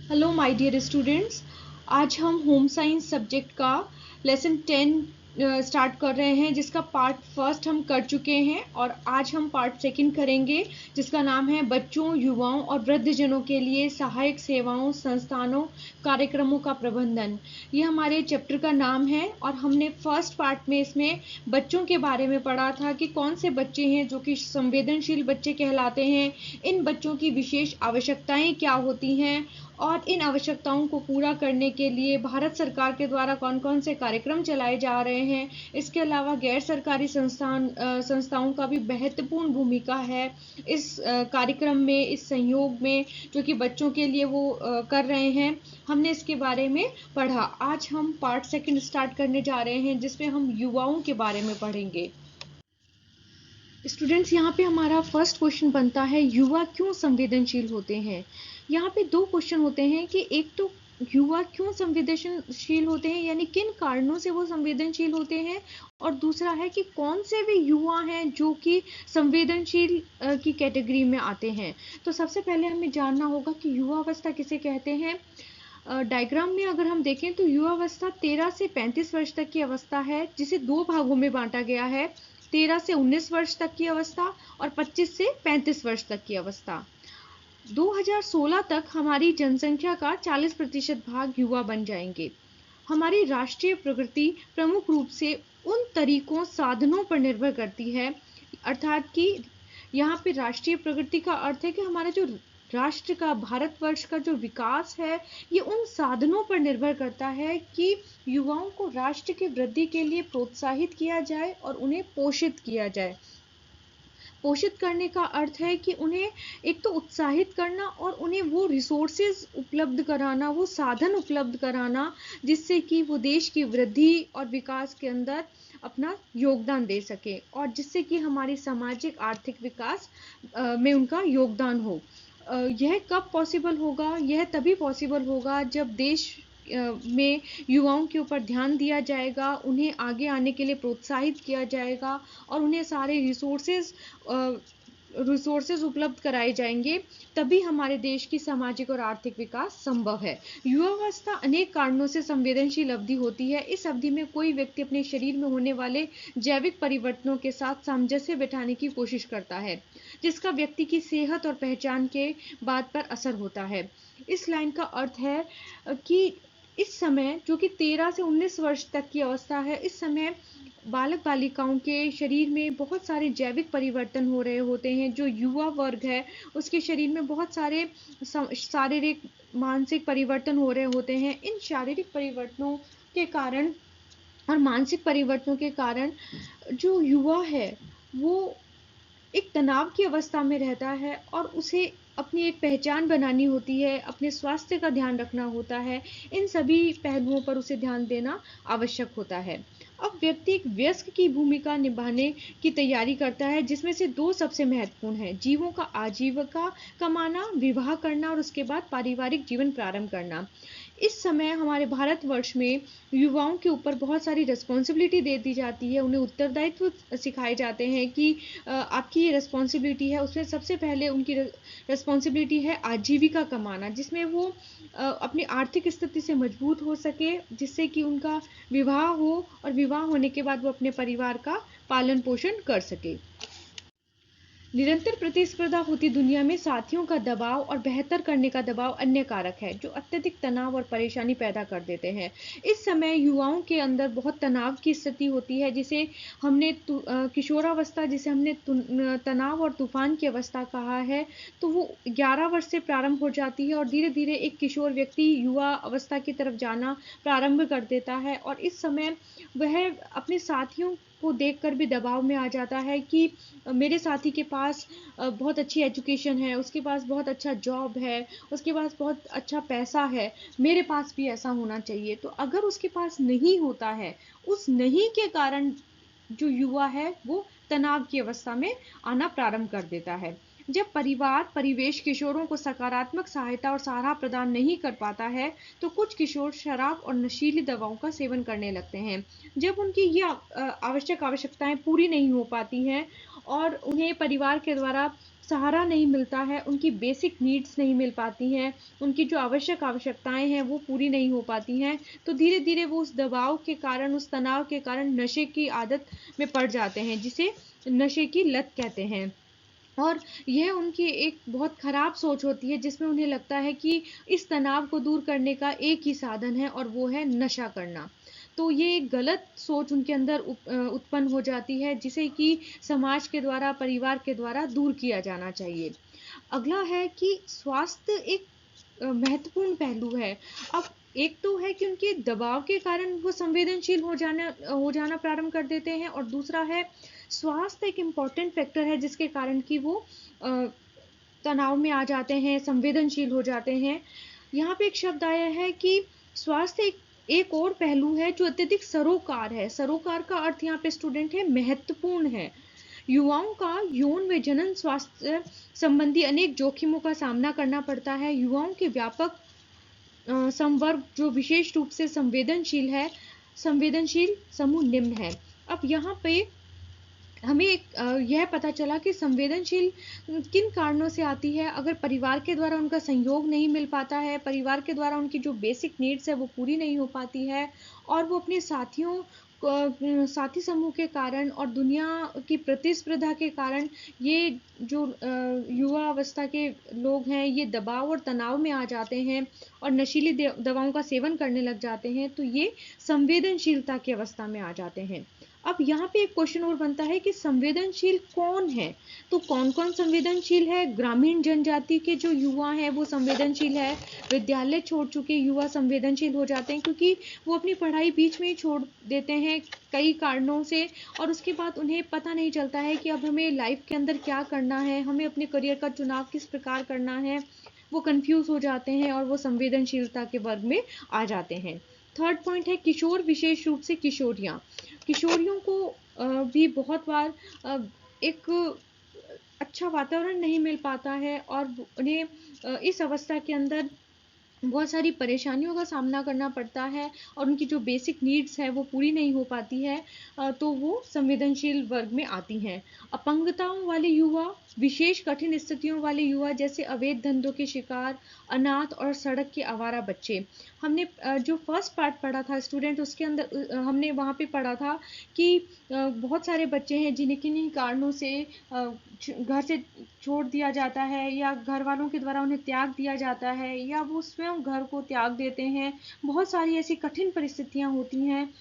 Hello my dear students, आज हम home science subject का लेसन 10 स्टार्ट कर रहे हैं, जिसका पार्ट फर्स्ट हम कर चुके हैं और आज हम पार्ट सेकंड करेंगे, जिसका नाम है बच्चों, युवाओं और वृद्धजनों के लिए सहायक सेवाओं, संस्थानों, कार्यक्रमों का प्रबंधन। ये हमारे चैप्टर का नाम है और हमने फर्स्ट पार्ट में इसमें बच्चों के बारे में पढ़ा था कि कौन से बच्चे हैं जो कि संवेदनशील बच्चे कहलाते हैं, इन बच्चों की विशेष आवश्यकताएं क्या होती हैं और इन आवश्यकताओं को पूरा करने के लिए भारत सरकार के द्वारा कौन कौन से कार्यक्रम चलाए जा रहे हैं। इसके अलावा गैर सरकारी संस्थाओं का भी महत्वपूर्ण भूमिका है इस कार्यक्रम में, इस संयोग में जो कि बच्चों के लिए वो कर रहे हैं। हमने इसके बारे में पढ़ा। आज हम पार्ट सेकंड स्टार्ट करने जा रहे हैं, जिसमें हम युवाओं के बारे में पढ़ेंगे। स्टूडेंट्स, यहाँ पे हमारा फर्स्ट क्वेश्चन बनता है, युवा क्यों संवेदनशील होते हैं। यहाँ पे दो क्वेश्चन होते हैं कि एक तो युवा क्यों संवेदनशील होते हैं, यानी किन कारणों से वो संवेदनशील होते हैं, और दूसरा है कि कौन से वे युवा हैं जो कि संवेदनशील की कैटेगरी में आते हैं। तो सबसे पहले हमें जानना होगा कि युवावस्था किसे कहते हैं। डायग्राम में अगर हम देखें तो युवावस्था 13 से 35 वर्ष तक की अवस्था है, जिसे दो भागों में बांटा गया है, 13 से 19 वर्ष तक की अवस्था और 25 से 35 वर्ष तक की अवस्था। 2016 तक हमारी जनसंख्या का 40% भाग युवा बन जाएंगे। हमारी राष्ट्रीय प्रगति प्रमुख रूप से उन तरीकों, साधनों पर निर्भर करती है, अर्थात कि यहाँ पे राष्ट्रीय प्रगति का अर्थ है कि हमारा जो राष्ट्र का, भारतवर्ष का जो विकास है, ये उन साधनों पर निर्भर करता है कि युवाओं को राष्ट्र की वृद्धि के लिए प्रोत्साहित किया जाए और उन्हें पोषित किया जाए। पोषित करने का अर्थ है कि उन्हें एक तो उत्साहित करना और उन्हें वो रिसोर्सेज उपलब्ध कराना, वो साधन उपलब्ध कराना, जिससे कि वो देश की वृद्धि और विकास के अंदर अपना योगदान दे सके और जिससे कि हमारी सामाजिक आर्थिक विकास में उनका योगदान हो। यह कब पॉसिबल होगा? यह तभी पॉसिबल होगा जब देश में युवाओं के ऊपर ध्यान दिया जाएगा, उन्हें आगे आने के लिए प्रोत्साहित किया जाएगा और उन्हें सारे रिसोर्सेज उपलब्ध कराए जाएंगे, तभी हमारे देश की सामाजिक और आर्थिक विकास संभव है। युवावस्था अनेक कारणों से संवेदनशील अवधि होती है। इस अवधि में कोई व्यक्ति अपने शरीर में होने वाले जैविक परिवर्तनों के साथ सामंजस्य बिठाने की कोशिश करता है, जिसका व्यक्ति की सेहत और पहचान के बात पर असर होता है। इस लाइन का अर्थ है कि इस समय जो कि 13 से 19 वर्ष तक की अवस्था है, इस समय बालक बालिकाओं के शरीर में बहुत सारे जैविक परिवर्तन हो रहे होते हैं। जो युवा वर्ग है, उसके शरीर में बहुत सारे शारीरिक, मानसिक परिवर्तन हो रहे होते हैं। इन शारीरिक परिवर्तनों के कारण और मानसिक परिवर्तनों के कारण जो युवा है वो एक तनाव की अवस्था में रहता है और उसे अपनी एक पहचान बनानी होती है, अपने स्वास्थ्य का ध्यान रखना होता है। इन सभी पहलुओं पर उसे ध्यान देना आवश्यक होता है। अब व्यक्ति एक वयस्क की भूमिका निभाने की तैयारी करता है, जिसमें से दो सबसे महत्वपूर्ण है: जीवों का आजीविका कमाना, विवाह करना और उसके बाद पारिवारिक जीवन प्रारंभ करना। इस समय हमारे भारतवर्ष में युवाओं के ऊपर बहुत सारी रिस्पॉन्सिबिलिटी दे दी जाती है, उन्हें उत्तरदायित्व सिखाए जाते हैं कि आपकी ये रिस्पॉन्सिबिलिटी है। उसमें सबसे पहले उनकी रिस्पॉन्सिबिलिटी है आजीविका कमाना, जिसमें वो अपनी आर्थिक स्थिति से मजबूत हो सके, जिससे कि उनका विवाह हो और विवाह होने के बाद वो अपने परिवार का पालन पोषण कर सके। निरंतर प्रतिस्पर्धा होती दुनिया में साथियों का दबाव और बेहतर करने का दबाव अन्य कारक है, जो अत्यधिक तनाव और परेशानी पैदा कर देते हैं। इस समय युवाओं के अंदर बहुत तनाव की स्थिति होती है, जिसे हमने किशोरावस्था, जिसे हमने तनाव और तूफान की अवस्था कहा है। तो वो 11 वर्ष से प्रारंभ हो जाती है और धीरे धीरे एक किशोर व्यक्ति युवा अवस्था की तरफ जाना प्रारंभ कर देता है और इस समय वह अपने साथियों को देखकर भी दबाव में आ जाता है कि मेरे साथी के पास बहुत अच्छी एजुकेशन है, उसके पास बहुत अच्छा जॉब है, उसके पास बहुत अच्छा पैसा है, मेरे पास भी ऐसा होना चाहिए। तो अगर उसके पास नहीं होता है, उस नहीं के कारण जो युवा है वो तनाव की अवस्था में आना प्रारंभ कर देता है। जब परिवार परिवेश किशोरों को सकारात्मक सहायता और सहारा प्रदान नहीं कर पाता है, तो कुछ किशोर शराब और नशीली दवाओं का सेवन करने लगते हैं। जब उनकी ये आवश्यकताएं पूरी नहीं हो पाती हैं और उन्हें परिवार के द्वारा सहारा नहीं मिलता है, उनकी बेसिक नीड्स नहीं मिल पाती हैं, उनकी जो आवश्यकताएं हैं वो पूरी नहीं हो पाती हैं, तो धीरे धीरे वो उस दबाव के कारण, उस तनाव के कारण नशे की आदत में पड़ जाते हैं, जिसे नशे की लत कहते हैं। और यह उनकी एक बहुत खराब सोच होती है, जिसमें उन्हें लगता है कि इस तनाव को दूर करने का एक ही साधन है और वो है नशा करना। तो ये एक गलत सोच उनके अंदर उत्पन्न हो जाती है, जिसे कि समाज के द्वारा, परिवार के द्वारा दूर किया जाना चाहिए। अगला है कि स्वास्थ्य एक महत्वपूर्ण पहलू है। अब एक तो है कि उनके दबाव के कारण वो संवेदनशील हो जाना प्रारंभ कर देते हैं, और दूसरा है स्वास्थ्य एक इम्पॉर्टेंट फैक्टर है, जिसके कारण कि वो तनाव में आ जाते हैं, संवेदनशील हो जाते हैं। यहाँ पे एक शब्द आया है कि स्वास्थ्य एक और पहलू है जो अत्यधिक सरोकार है। सरोकार का अर्थ यहाँ पे स्टूडेंट है महत्वपूर्ण है। युवाओं का यौन व जनन स्वास्थ्य संबंधी अनेक जोखिमों का सामना करना पड़ता है। युवाओं के व्यापक संवर्ग जो विशेष रूप से संवेदनशील समूह निम्न है। अब यहाँ पे हमें यह पता चला कि संवेदनशील किन कारणों से आती है। अगर परिवार के द्वारा उनका सहयोग नहीं मिल पाता है, परिवार के द्वारा उनकी जो बेसिक नीड्स है वो पूरी नहीं हो पाती है, और वो अपने साथी समूह के कारण और दुनिया की प्रतिस्पर्धा के कारण ये जो युवा अवस्था के लोग हैं, ये दबाव और तनाव में आ जाते हैं और नशीली दवाओं का सेवन करने लग जाते हैं, तो ये संवेदनशीलता की अवस्था में आ जाते हैं। अब यहाँ पे एक क्वेश्चन और बनता है कि संवेदनशील कौन है। तो कौन कौन संवेदनशील है? ग्रामीण जनजाति के जो युवा हैं वो संवेदनशील है। विद्यालय छोड़ चुके युवा संवेदनशील हो जाते हैं, क्योंकि वो अपनी पढ़ाई बीच में ही छोड़ देते हैं कई कारणों से, और उसके बाद उन्हें पता नहीं चलता है कि अब हमें लाइफ के अंदर क्या करना है, हमें अपने करियर का चुनाव किस प्रकार करना है। वो कंफ्यूज हो जाते हैं और वो संवेदनशीलता के वर्ग में आ जाते हैं। थर्ड पॉइंट है किशोर, विशेष रूप से किशोरियाँ। किशोरियों को भी बहुत बार एक अच्छा वातावरण नहीं मिल पाता है, और उन्हें इस अवस्था के अंदर बहुत सारी परेशानियों का सामना करना पड़ता है, और उनकी जो बेसिक नीड्स है वो पूरी नहीं हो पाती है, तो वो संवेदनशील वर्ग में आती हैं। अपंगताओं वाले युवा, विशेष कठिन स्थितियों वाले युवा, जैसे अवैध धंधों के शिकार, अनाथ और सड़क के आवारा बच्चे। हमने जो फर्स्ट पार्ट पढ़ा था स्टूडेंट, उसके अंदर हमने वहाँ पे पढ़ा था कि बहुत सारे बच्चे हैं जिन्हें किन्हीं कारणों से घर से छोड़ दिया जाता है, या घर वालों के द्वारा उन्हें त्याग दिया जाता है, या वो स्वयं घर को त्याग देते हैं। बहुत सारी ऐसी कठिन परिस्थितियां होती हैं,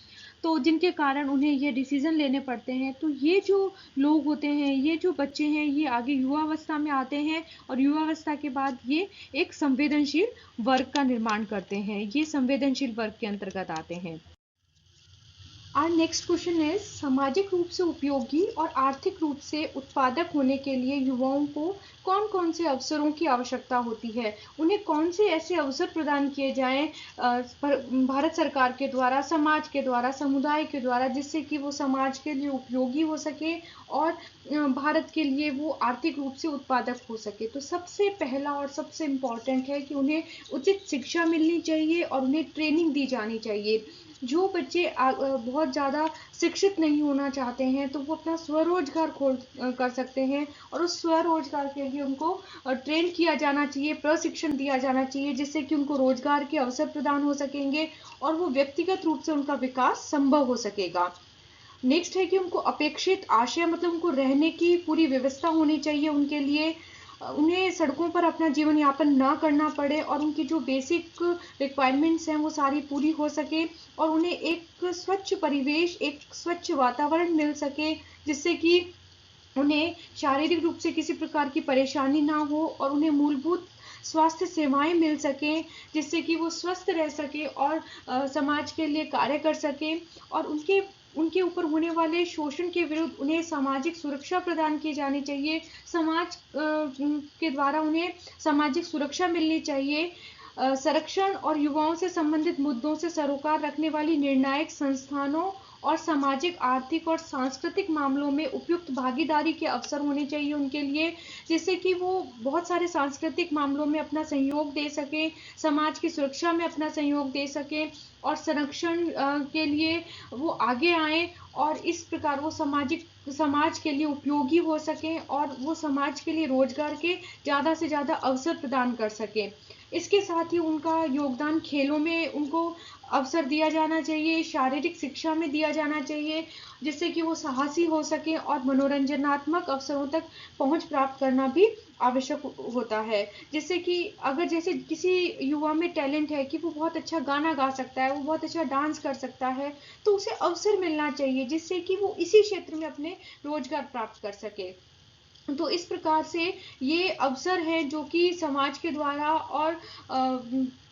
तो जिनके कारण उन्हें ये डिसीजन लेने पड़ते हैं। तो ये जो लोग होते हैं, ये जो बच्चे हैं, ये आगे युवावस्था में आते हैं, और युवावस्था के बाद ये एक संवेदनशील वर्ग का निर्माण करते हैं। ये संवेदनशील वर्ग के अंतर्गत आते हैं। Our next question is सामाजिक रूप से उपयोगी और आर्थिक रूप से उत्पादक होने के लिए युवाओं को कौन कौन से अवसरों की आवश्यकता होती है। उन्हें कौन से ऐसे अवसर प्रदान किए जाएं भारत सरकार के द्वारा, समाज के द्वारा, समुदाय के द्वारा, जिससे कि वो समाज के लिए उपयोगी हो सके और भारत के लिए वो आर्थिक रूप से उत्पादक हो सके। तो सबसे पहला और सबसे इम्पॉर्टेंट है कि उन्हें उचित शिक्षा मिलनी चाहिए और उन्हें ट्रेनिंग दी जानी चाहिए। जो बच्चे बहुत ज़्यादा शिक्षित नहीं होना चाहते हैं, तो वो अपना स्वरोजगार कर सकते हैं, और उस स्वरोजगार के लिए उनको ट्रेन किया जाना चाहिए, प्रशिक्षण दिया जाना चाहिए, जिससे कि उनको रोजगार के अवसर प्रदान हो सकेंगे और वो व्यक्तिगत रूप से उनका विकास संभव हो सकेगा। नेक्स्ट है कि उनको अपेक्षित आशय, मतलब उनको रहने की पूरी व्यवस्था होनी चाहिए उनके लिए। उन्हें सड़कों पर अपना जीवन यापन ना करना पड़े, और उनकी जो बेसिक रिक्वायरमेंट्स हैं वो सारी पूरी हो सके, और उन्हें एक स्वच्छ परिवेश, एक स्वच्छ वातावरण मिल सके, जिससे कि उन्हें शारीरिक रूप से किसी प्रकार की परेशानी ना हो, और उन्हें मूलभूत स्वास्थ्य सेवाएं मिल सकें, जिससे कि वो स्वस्थ रह सके और समाज के लिए कार्य कर सके, और उनके ऊपर होने वाले शोषण के विरुद्ध उन्हें सामाजिक सुरक्षा प्रदान की जानी चाहिए। समाज के द्वारा उन्हें सामाजिक सुरक्षा मिलनी चाहिए। संरक्षण और युवाओं से संबंधित मुद्दों से सरोकार रखने वाली निर्णायक संस्थानों और सामाजिक, आर्थिक और सांस्कृतिक मामलों में उपयुक्त भागीदारी के अवसर होने चाहिए उनके लिए, जिससे कि वो बहुत सारे सांस्कृतिक मामलों में अपना सहयोग दे सकें, समाज की सुरक्षा में अपना सहयोग दे सकें और संरक्षण के लिए वो आगे आएं और इस प्रकार वो समाज के लिए उपयोगी हो सकें और वो समाज के लिए रोजगार के ज़्यादा से ज़्यादा अवसर प्रदान कर सकें। इसके साथ ही उनका योगदान खेलों में उनको अवसर दिया जाना चाहिए, शारीरिक शिक्षा में दिया जाना चाहिए, जिससे कि वो साहसी हो सके और मनोरंजनात्मक अवसरों तक पहुंच प्राप्त करना भी आवश्यक होता है। जिससे कि अगर जैसे किसी युवा में टैलेंट है कि वो बहुत अच्छा गाना गा सकता है, वो बहुत अच्छा डांस कर सकता है, तो उसे अवसर मिलना चाहिए जिससे कि वो इसी क्षेत्र में अपने रोजगार प्राप्त कर सके। तो इस प्रकार से ये अवसर हैं जो कि समाज के द्वारा और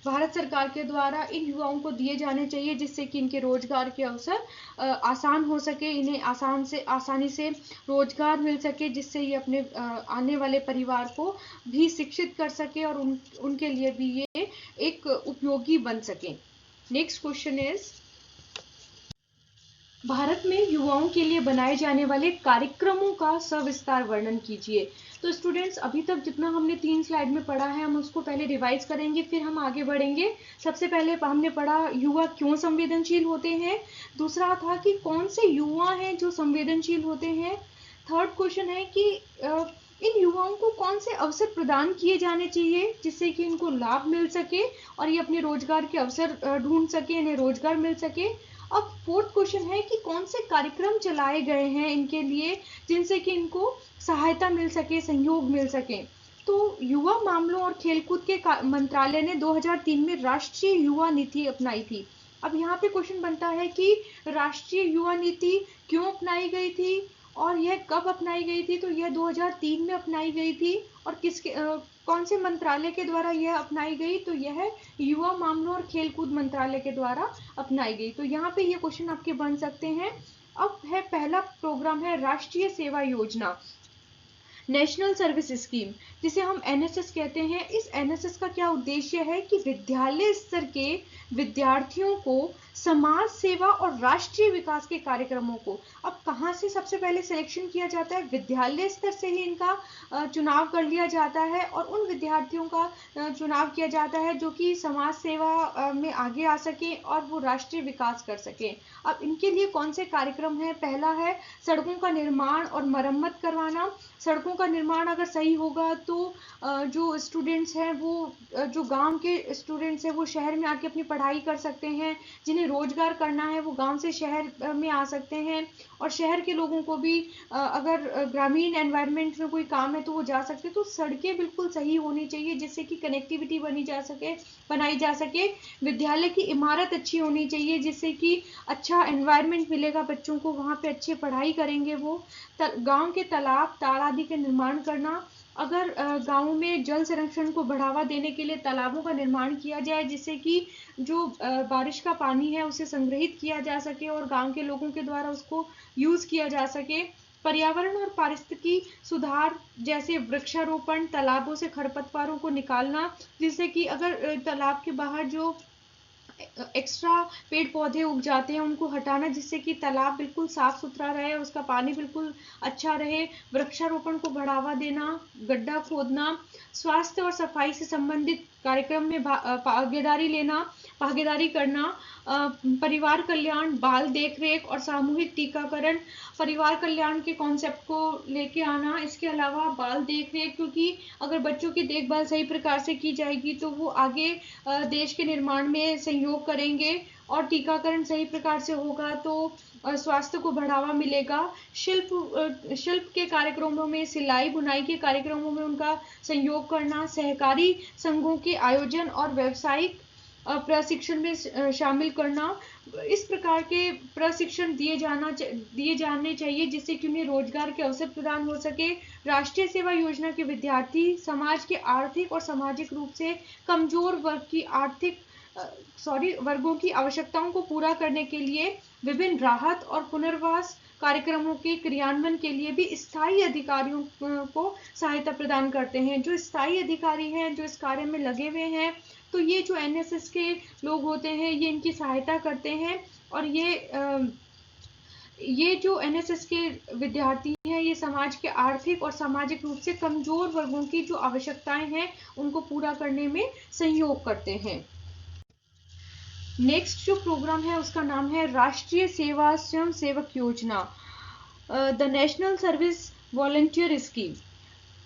भारत सरकार के द्वारा इन युवाओं को दिए जाने चाहिए, जिससे कि इनके रोजगार के अवसर आसान हो सके, इन्हें आसानी से रोजगार मिल सके, जिससे ये अपने आने वाले परिवार को भी शिक्षित कर सके और उनके लिए भी ये एक उपयोगी बन सके। नेक्स्ट क्वेश्चन इज, भारत में युवाओं के लिए बनाए जाने वाले कार्यक्रमों का सविस्तार वर्णन कीजिए। तो स्टूडेंट्स, अभी तक जितना हमने 3 स्लाइड में पढ़ा है हम उसको पहले रिवाइज करेंगे, फिर हम आगे बढ़ेंगे। सबसे पहले हमने पढ़ा युवा क्यों संवेदनशील होते हैं। दूसरा था कि कौन से युवा हैं जो संवेदनशील होते हैं। थर्ड क्वेश्चन है कि इन युवाओं को कौन से अवसर प्रदान किए जाने चाहिए जिससे कि इनको लाभ मिल सके और ये अपने रोजगार के अवसर ढूंढ सके, इन्हें रोजगार मिल सके। अब फोर्थ क्वेश्चन है कि कौन से कार्यक्रम चलाए गए हैं इनके लिए जिनसे कि इनको सहायता मिल सके, सहयोग मिल सके। तो युवा मामलों और खेलकूद के मंत्रालय ने 2003 में राष्ट्रीय युवा नीति अपनाई थी। अब यहाँ पे क्वेश्चन बनता है कि राष्ट्रीय युवा नीति क्यों अपनाई गई थी और यह कब अपनाई गई थी। तो यह 2003 में अपनाई गई थी और कौन से मंत्रालय के द्वारा यह अपनाई गई। तो यह युवा मामलों और खेलकूद मंत्रालय के द्वारा अपनाई गई। तो यहाँ पे ये क्वेश्चन आपके बन सकते हैं। अब है पहला प्रोग्राम है राष्ट्रीय सेवा योजना, नेशनल सर्विस स्कीम, जिसे हम एनएसएस कहते हैं। इस एनएसएस का क्या उद्देश्य है कि विद्यालय स्तर के विद्यार्थियों को समाज सेवा और राष्ट्रीय विकास के कार्यक्रमों को, अब कहाँ से सबसे पहले सिलेक्शन किया जाता है, विद्यालय स्तर से ही इनका चुनाव कर लिया जाता है और उन विद्यार्थियों का चुनाव किया जाता है जो कि समाज सेवा में आगे आ सके और वो राष्ट्रीय विकास कर सके। अब इनके लिए कौन से कार्यक्रम है, पहला है सड़कों का निर्माण और मरम्मत करवाना। सड़कों का निर्माण अगर सही होगा तो जो स्टूडेंट्स हैं वो जो गांव के स्टूडेंट्स हैं वो शहर में आके अपनी पढ़ाई कर सकते हैं, जिन्हें रोजगार करना है वो गांव से शहर में आ सकते हैं और शहर के लोगों को भी अगर ग्रामीण एनवायरनमेंट में कोई काम है तो वो जा सकते हैं। तो सड़कें बिल्कुल सही होनी चाहिए जिससे कि कनेक्टिविटी बनाई जा सके। विद्यालय की इमारत अच्छी होनी चाहिए जिससे कि अच्छा एनवायरनमेंट मिलेगा बच्चों को, वहाँ पे अच्छे पढ़ाई करेंगे वो। गांव के तालाब ताल आदि के निर्माण करना, अगर गाँव में जल संरक्षण को बढ़ावा देने के लिए तालाबों का निर्माण किया जाए जिससे कि जो बारिश का पानी है उसे संग्रहित किया जा सके और गांव के लोगों के द्वारा उसको यूज किया जा सके। पर्यावरण और पारिस्थितिकी सुधार जैसे वृक्षारोपण, तालाबों से खरपतवारों को निकालना, जिससे कि अगर तालाब के बाहर जो एक्स्ट्रा पेड़ पौधे उग जाते हैं उनको हटाना जिससे कि तालाब बिल्कुल साफ सुथरा रहे, उसका पानी बिल्कुल अच्छा रहे। वृक्षारोपण को बढ़ावा देना, गड्ढा खोदना, स्वास्थ्य और सफाई से संबंधित कार्यक्रम में भागीदारी करना, परिवार कल्याण, बाल देखरेख और सामूहिक टीकाकरण, परिवार कल्याण के कॉन्सेप्ट को लेके आना। इसके अलावा बाल देखरेख, क्योंकि अगर बच्चों की देखभाल सही प्रकार से की जाएगी तो वो आगे देश के निर्माण में सहयोग करेंगे और टीकाकरण सही प्रकार से होगा तो स्वास्थ्य को बढ़ावा मिलेगा। शिल्प के कार्यक्रमों में, सिलाई बुनाई के कार्यक्रमों में उनका सहयोग करना, सहकारी संघों के आयोजन और व्यावसायिक प्रशिक्षण में शामिल करना। इस प्रकार के प्रशिक्षण दिए जाने चाहिए जिससे कि उन्हें रोजगार के अवसर प्रदान हो सके। राष्ट्रीय सेवा योजना के विद्यार्थी समाज के आर्थिक और सामाजिक रूप से कमजोर वर्गों की आवश्यकताओं को पूरा करने के लिए विभिन्न राहत और पुनर्वास कार्यक्रमों के क्रियान्वयन के लिए भी स्थायी अधिकारियों को सहायता प्रदान करते हैं। जो स्थायी अधिकारी हैं जो इस कार्य में लगे हुए हैं तो ये जो एनएसएस के लोग होते हैं ये इनकी सहायता करते हैं और ये ये जो एनएसएस के विद्यार्थी हैं, ये समाज के आर्थिक और सामाजिक रूप से कमजोर वर्गों की जो आवश्यकताएं हैं उनको पूरा करने में सहयोग करते हैं। नेक्स्ट जो प्रोग्राम है उसका नाम है राष्ट्रीय सेवा स्वयं सेवक योजना, the national service volunteer scheme.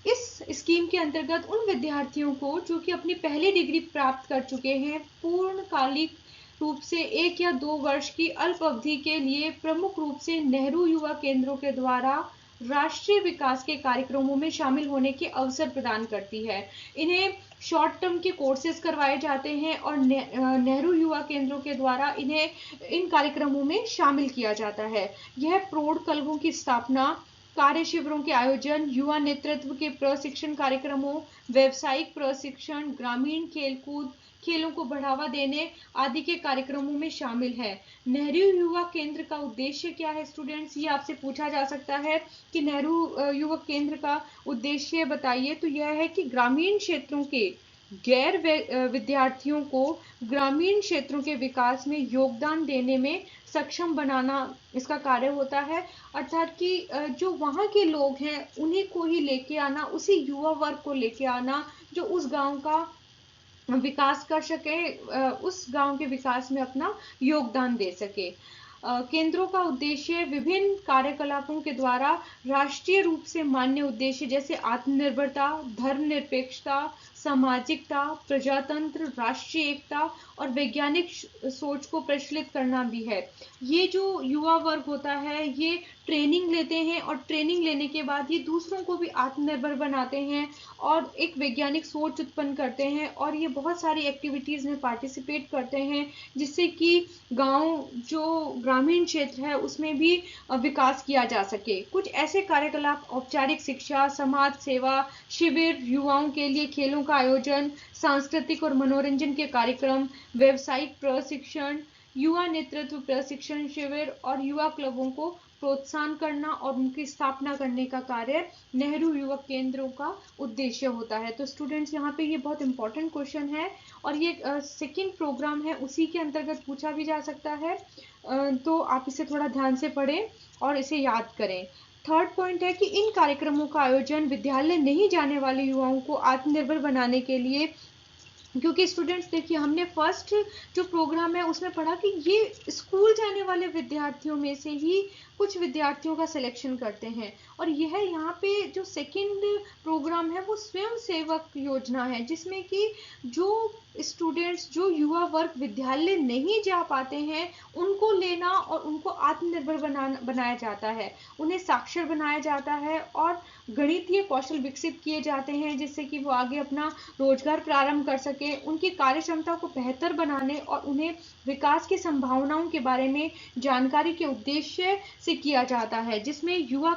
इस स्कीम के अंतर्गत उन विद्यार्थियों को जो कि अपनी पहली डिग्री प्राप्त कर चुके हैं, पूर्णकालिक रूप से 1 या 2 वर्ष की अल्प अवधि के लिए प्रमुख रूप से नेहरू युवा केंद्रों के द्वारा राष्ट्रीय विकास के कार्यक्रमों में शामिल होने के अवसर प्रदान करती है। इन्हें शॉर्ट टर्म के कोर्सेज करवाए जाते हैं और नेहरू युवा केंद्रों के द्वारा इन्हें इन कार्यक्रमों में शामिल किया जाता है। यह प्रौढ़ क्लबों की स्थापना, कार्य शिविरों के आयोजन, युवा नेतृत्व के प्रशिक्षण कार्यक्रमों, व्यावसायिक प्रशिक्षण, ग्रामीण खेलकूद, खेलों को बढ़ावा देने आदि के कार्यक्रमों में शामिल है। नेहरू युवा केंद्र का उद्देश्य क्या है स्टूडेंट्स, ये आपसे पूछा जा सकता है कि नेहरू युवा केंद्र का उद्देश्य बताइए। तो यह है कि ग्रामीण क्षेत्रों के गैर विद्यार्थियों को ग्रामीण क्षेत्रों के विकास में योगदान देने में सक्षम बनाना इसका कार्य होता है। अर्थात कि जो वहाँ के लोग हैं उन्हीं को ही लेके आना, उसी युवा वर्ग को लेके आना जो उस गांव का विकास कर सके, उस गांव के विकास में अपना योगदान दे सके। केंद्रों का उद्देश्य विभिन्न कार्यकलापों के द्वारा राष्ट्रीय रूप से मान्य उद्देश्य जैसे आत्मनिर्भरता, धर्मनिरपेक्षता, सामाजिकता, प्रजातंत्र, राष्ट्रीय एकता और वैज्ञानिक सोच को प्रचलित करना भी है। ये जो युवा वर्ग होता है ये ट्रेनिंग लेते हैं और ट्रेनिंग लेने के बाद ये दूसरों को भी आत्मनिर्भर बनाते हैं और एक वैज्ञानिक सोच उत्पन्न करते हैं और ये बहुत सारी एक्टिविटीज में पार्टिसिपेट करते हैं जिससे कि गांव जो ग्रामीण क्षेत्र है उसमें भी विकास किया जा सके। कुछ ऐसे कार्यकलाप औपचारिक शिक्षा, समाज सेवा, शिविर, युवाओं के लिए खेलों का आयोजन, सांस्कृतिक और मनोरंजन के कार्यक्रम, व्यावसायिक प्रशिक्षण, युवा नेतृत्व प्रशिक्षण शिविर और युवा क्लबों को प्रोत्साहन करना और उनकी स्थापना करने का कार्य नेहरू युवा केंद्रों का उद्देश्य होता है। तो स्टूडेंट्स यहाँ पे ये बहुत इंपॉर्टेंट क्वेश्चन है और ये सेकंड प्रोग्राम है, उसी के अंतर्गत पूछा भी जा सकता है। तो आप इसे थोड़ा ध्यान से पढ़ें और इसे याद करें। थर्ड पॉइंट है कि इन कार्यक्रमों का आयोजन विद्यालय नहीं जाने वाले युवाओं को आत्मनिर्भर बनाने के लिए, क्योंकि स्टूडेंट्स देखिए हमने फर्स्ट जो प्रोग्राम है उसमें पढ़ा कि ये स्कूल जाने वाले विद्यार्थियों में से ही कुछ विद्यार्थियों का सिलेक्शन करते हैं और यह यहाँ पे जो सेकंड प्रोग्राम है वो स्वयं सेवक योजना है जिसमें कि जो स्टूडेंट्स, जो युवा वर्ग विद्यालय नहीं जा पाते हैं उनको लेना और उनको आत्मनिर्भर बनाया जाता है, उन्हें साक्षर बनाया जाता है और गणितीय कौशल विकसित किए जाते हैं जिससे कि वो आगे अपना रोजगार प्रारंभ कर सके, उनकी कार्य क्षमता को बेहतर बनाने और उन्हें विकास की संभावनाओं के बारे में जानकारी के उद्देश्य से किया जाता है, जिसमें युवा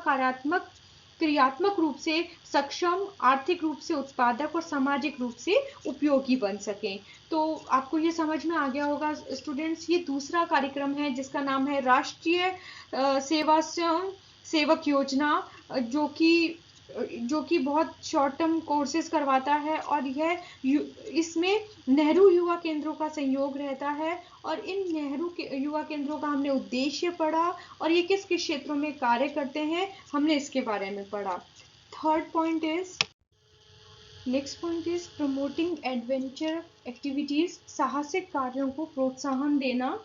क्रियात्मक रूप से सक्षम, आर्थिक रूप से उत्पादक और सामाजिक रूप से उपयोगी बन सकें। तो आपको ये समझ में आ गया होगा स्टूडेंट्स, ये दूसरा कार्यक्रम है जिसका नाम है राष्ट्रीय सेवा स्वयं सेवक योजना, जो कि बहुत शॉर्ट टर्म कोर्सेज करवाता है और इसमें नेहरू युवा केंद्रों का सहयोग रहता है और इन नेहरू युवा केंद्रों का हमने उद्देश्य पढ़ा और ये किस किस क्षेत्रों में कार्य करते हैं हमने इसके बारे में पढ़ा। Next point is promoting adventure activities, साहसिक कार्यों को प्रोत्साहन देना।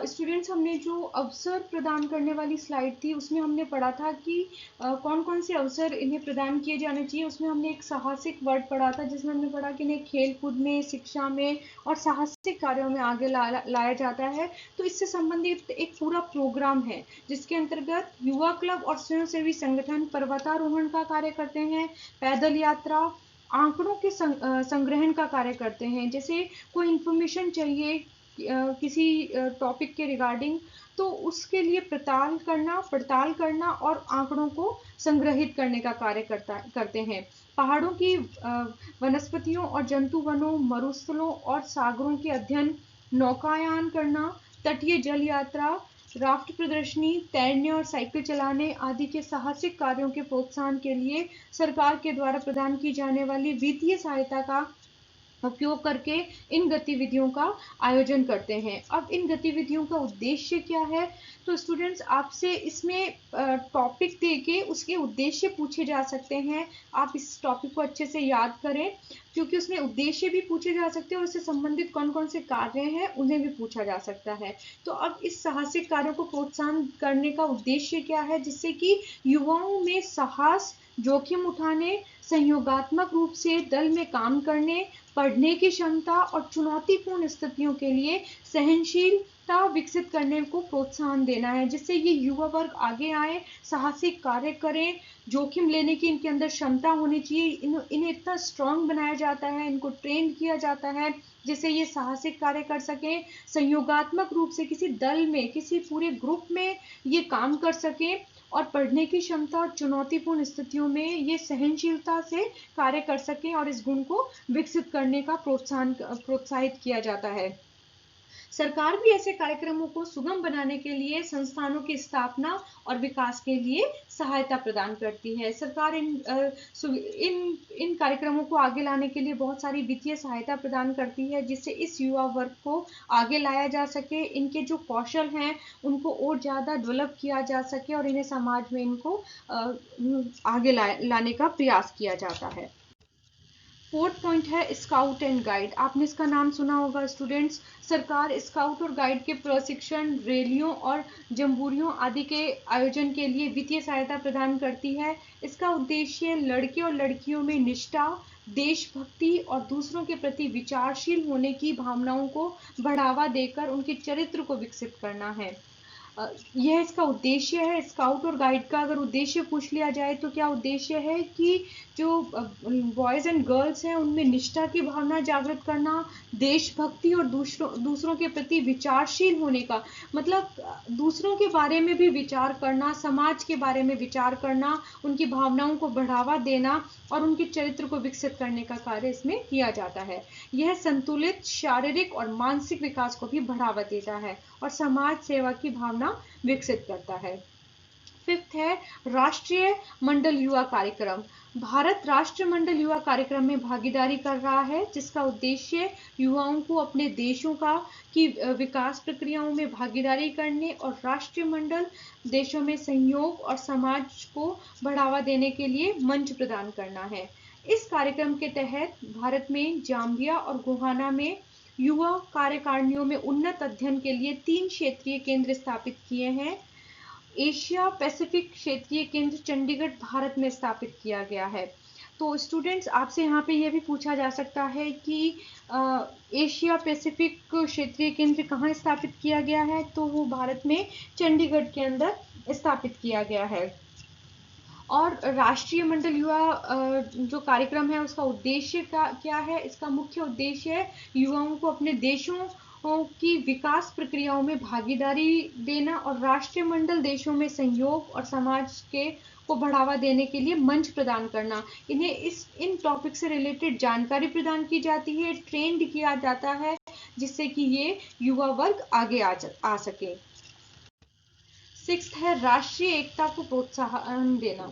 स्टूडेंट्स हमने जो अवसर प्रदान करने वाली स्लाइड थी उसमें हमने पढ़ा था कि कौन कौन से अवसर इन्हें प्रदान किए जाने चाहिए। उसमें हमने एक साहसिक वर्ड पढ़ा था जिसमें हमने पढ़ा कि इन्हें खेल कूद में, शिक्षा में और साहसिक कार्यों में आगे लाया जाता है। तो इससे संबंधित एक पूरा प्रोग्राम है जिसके अंतर्गत युवा क्लब और स्वयंसेवी संगठन पर्वतारोहण का कार्य करते हैं, पैदल यात्रा, आंकड़ों के संग्रहण का कार्य करते हैं। जैसे कोई इंफॉर्मेशन चाहिए किसी टॉपिक के रिगार्डिंग तो उसके लिए पड़ताल करना और आंकड़ों को संग्रहित करने का कार्य करते हैं। पहाड़ों की वनस्पतियों और जंतु वनों, मरुस्थलों और सागरों के अध्ययन, नौकायान करना, तटीय जल यात्रा, राफ्ट प्रदर्शनी, तैरने और साइकिल चलाने आदि के साहसिक कार्यों के प्रोत्साहन के लिए सरकार के द्वारा प्रदान की जाने वाली वित्तीय सहायता का उपयोग करके इन गतिविधियों का आयोजन करते हैं। अब इन गतिविधियों का उद्देश्य क्या है? तो स्टूडेंट्स आपसे इसमें टॉपिक देके उसके उद्देश्य पूछे जा सकते हैं। आप इस टॉपिक को अच्छे से याद करें, क्योंकि उसमें उद्देश्य भी पूछे जा सकते हैं और उससे संबंधित कौन कौन से कार्य हैं उन्हें भी पूछा जा सकता है। तो अब इस साहसिक कार्यों को प्रोत्साहन करने का उद्देश्य क्या है, जिससे कि युवाओं में साहस, जोखिम उठाने, संयोगात्मक रूप से दल में काम करने, पढ़ने की क्षमता और चुनौतीपूर्ण स्थितियों के लिए सहनशीलता विकसित करने को प्रोत्साहन देना है, जिससे ये युवा वर्ग आगे आए, साहसिक कार्य करें, जोखिम लेने की इनके अंदर क्षमता होनी चाहिए। इन्हें इतना स्ट्रांग बनाया जाता है, इनको ट्रेन किया जाता है जिससे ये साहसिक कार्य कर सकें, संयोगात्मक रूप से किसी दल में, किसी पूरे ग्रुप में ये काम कर सकें और पढ़ने की क्षमता और चुनौतीपूर्ण स्थितियों में ये सहनशीलता से कार्य कर सकें और इस गुण को विकसित करने का प्रोत्साहित किया जाता है। सरकार भी ऐसे कार्यक्रमों को सुगम बनाने के लिए संस्थानों की स्थापना और विकास के लिए सहायता प्रदान करती है। सरकार इन कार्यक्रमों को आगे लाने के लिए बहुत सारी वित्तीय सहायता प्रदान करती है, जिससे इस युवा वर्ग को आगे लाया जा सके, इनके जो कौशल हैं उनको और ज़्यादा डेवलप किया जा सके और इन्हें समाज में इनको आगे लाने का प्रयास किया जाता है। फोर्थ पॉइंट है स्काउट एंड गाइड। आपने इसका नाम सुना होगा स्टूडेंट्स। सरकार स्काउट और गाइड के प्रशिक्षण, रैलियों और जम्बूरियों आदि के आयोजन के लिए वित्तीय सहायता प्रदान करती है। इसका उद्देश्य लड़के और लड़कियों में निष्ठा, देशभक्ति और दूसरों के प्रति विचारशील होने की भावनाओं को बढ़ावा देकर उनके चरित्र को विकसित करना है। यह इसका उद्देश्य है। स्काउट और गाइड का अगर उद्देश्य पूछ लिया जाए तो क्या उद्देश्य है कि जो बॉयज एंड गर्ल्स हैं उनमें निष्ठा की भावना जागृत करना, देशभक्ति और दूसरों के प्रति विचारशील होने का मतलब दूसरों के बारे में भी विचार करना, समाज के बारे में विचार करना, उनकी भावनाओं को बढ़ावा देना और उनके चरित्र को विकसित करने का कार्य इसमें किया जाता है। यह संतुलित शारीरिक और मानसिक विकास को भी बढ़ावा देता है और समाज सेवा की भावना विकसित करता है। फिफ्थ है राष्ट्रीय मंडल युवा कार्यक्रम। भारत राष्ट्रमंडल युवा कार्यक्रम में भागीदारी कर रहा है, जिसका उद्देश्य युवाओं को अपने देशों की विकास प्रक्रियाओं में भागीदारी करने और राष्ट्रमंडल देशों में सहयोग और समाज को बढ़ावा देने के लिए मंच प्रदान करना है। इस कार्यक्रम के तहत भारत में जाम्बिया और गोहाना में युवा कार्यकारिणियों में उन्नत अध्ययन के लिए 3 क्षेत्रीय केंद्र स्थापित किए हैं। एशिया पैसिफिक क्षेत्रीय केंद्र चंडीगढ़ भारत में स्थापित किया गया है। तो स्टूडेंट्स आपसे यहाँ पे यह भी पूछा जा सकता है कि एशिया पैसिफिक क्षेत्रीय केंद्र कहाँ स्थापित किया गया है, तो वो भारत में चंडीगढ़ के अंदर स्थापित किया गया है। और राष्ट्रीय मंडल युवा जो कार्यक्रम है उसका उद्देश्य क्या है? इसका मुख्य उद्देश्य है युवाओं को अपने देशों की विकास प्रक्रियाओं में भागीदारी देना और राष्ट्रमंडल देशों में सहयोग और समाज को बढ़ावा देने के लिए मंच प्रदान करना। इन्हें इन टॉपिक से रिलेटेड जानकारी प्रदान की जाती है, ट्रेंड किया जाता है, जिससे कि ये युवा वर्ग आगे आ सके। सिक्स्थ है राष्ट्रीय एकता को प्रोत्साहन देना।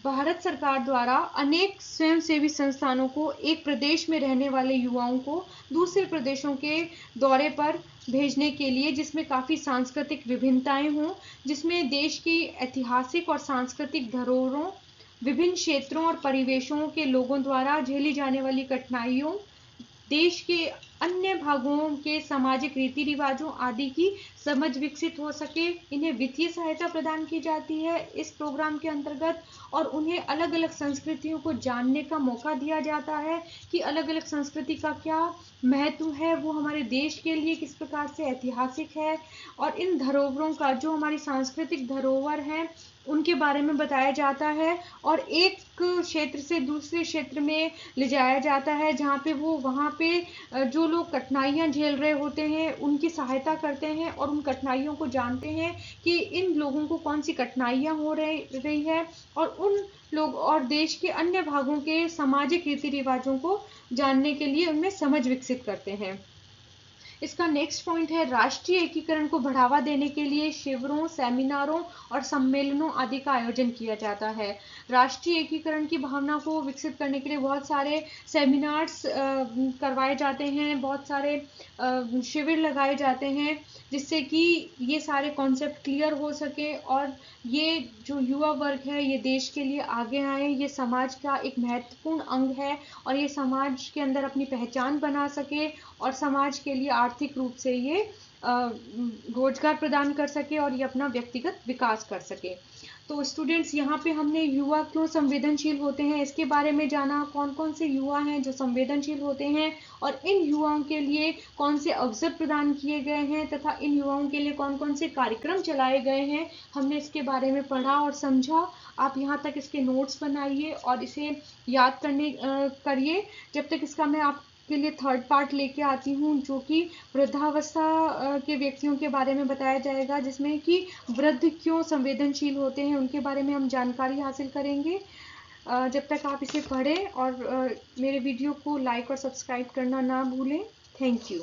भारत सरकार द्वारा अनेक स्वयंसेवी संस्थानों को एक प्रदेश में रहने वाले युवाओं को दूसरे प्रदेशों के दौरे पर भेजने के लिए, जिसमें काफ़ी सांस्कृतिक विभिन्नताएं हों, जिसमें देश की ऐतिहासिक और सांस्कृतिक धरोहरों, विभिन्न क्षेत्रों और परिवेशों के लोगों द्वारा झेली जाने वाली कठिनाइयों, देश के अन्य भागों के सामाजिक रीति रिवाजों आदि की समझ विकसित हो सके। इन्हें वित्तीय सहायता प्रदान की जाती है इस प्रोग्राम के अंतर्गत और उन्हें अलग अलग संस्कृतियों को जानने का मौका दिया जाता है कि अलग अलग संस्कृति का क्या महत्व है, वो हमारे देश के लिए किस प्रकार से ऐतिहासिक है और इन धरोहरों का जो हमारी सांस्कृतिक धरोहर है उनके बारे में बताया जाता है और एक क्षेत्र से दूसरे क्षेत्र में ले जाया जाता है, जहाँ पे वो वहाँ पे जो लोग कठिनाइयाँ झेल रहे होते हैं उनकी सहायता करते हैं और उन कठिनाइयों को जानते हैं कि इन लोगों को कौन सी कठिनाइयाँ हो रही है और उन लोग और देश के अन्य भागों के सामाजिक रीति रिवाजों को जानने के लिए उनमें समझ विकसित करते हैं। इसका नेक्स्ट पॉइंट है राष्ट्रीय एकीकरण को बढ़ावा देने के लिए शिविरों, सेमिनारों और सम्मेलनों आदि का आयोजन किया जाता है। राष्ट्रीय एकीकरण की भावना को विकसित करने के लिए बहुत सारे सेमिनार्स करवाए जाते हैं, बहुत सारे शिविर लगाए जाते हैं, जिससे कि ये सारे कॉन्सेप्ट क्लियर हो सके और ये जो युवा वर्ग है ये देश के लिए आगे आए, ये समाज का एक महत्वपूर्ण अंग है और ये समाज के अंदर अपनी पहचान बना सके और समाज के लिए आर्थिक रूप से ये रोजगार प्रदान कर सके और ये अपना व्यक्तिगत विकास कर सके। तो स्टूडेंट्स, यहाँ पे हमने युवा क्यों संवेदनशील होते हैं इसके बारे में जाना, कौन कौन से युवा हैं जो संवेदनशील होते हैं और इन युवाओं के लिए कौन से अवसर प्रदान किए गए हैं तथा इन युवाओं के लिए कौन कौन से कार्यक्रम चलाए गए हैं, हमने इसके बारे में पढ़ा और समझा। आप यहाँ तक इसके नोट्स बनाइए और इसे याद करिए जब तक इसका मैं आपके लिए थर्ड पार्ट लेके आती हूँ, जो कि वृद्धावस्था के व्यक्तियों के बारे में बताया जाएगा, जिसमें कि वृद्ध क्यों संवेदनशील होते हैं उनके बारे में हम जानकारी हासिल करेंगे। जब तक आप इसे पढ़ें और मेरे वीडियो को लाइक और सब्सक्राइब करना ना भूलें। Thank you.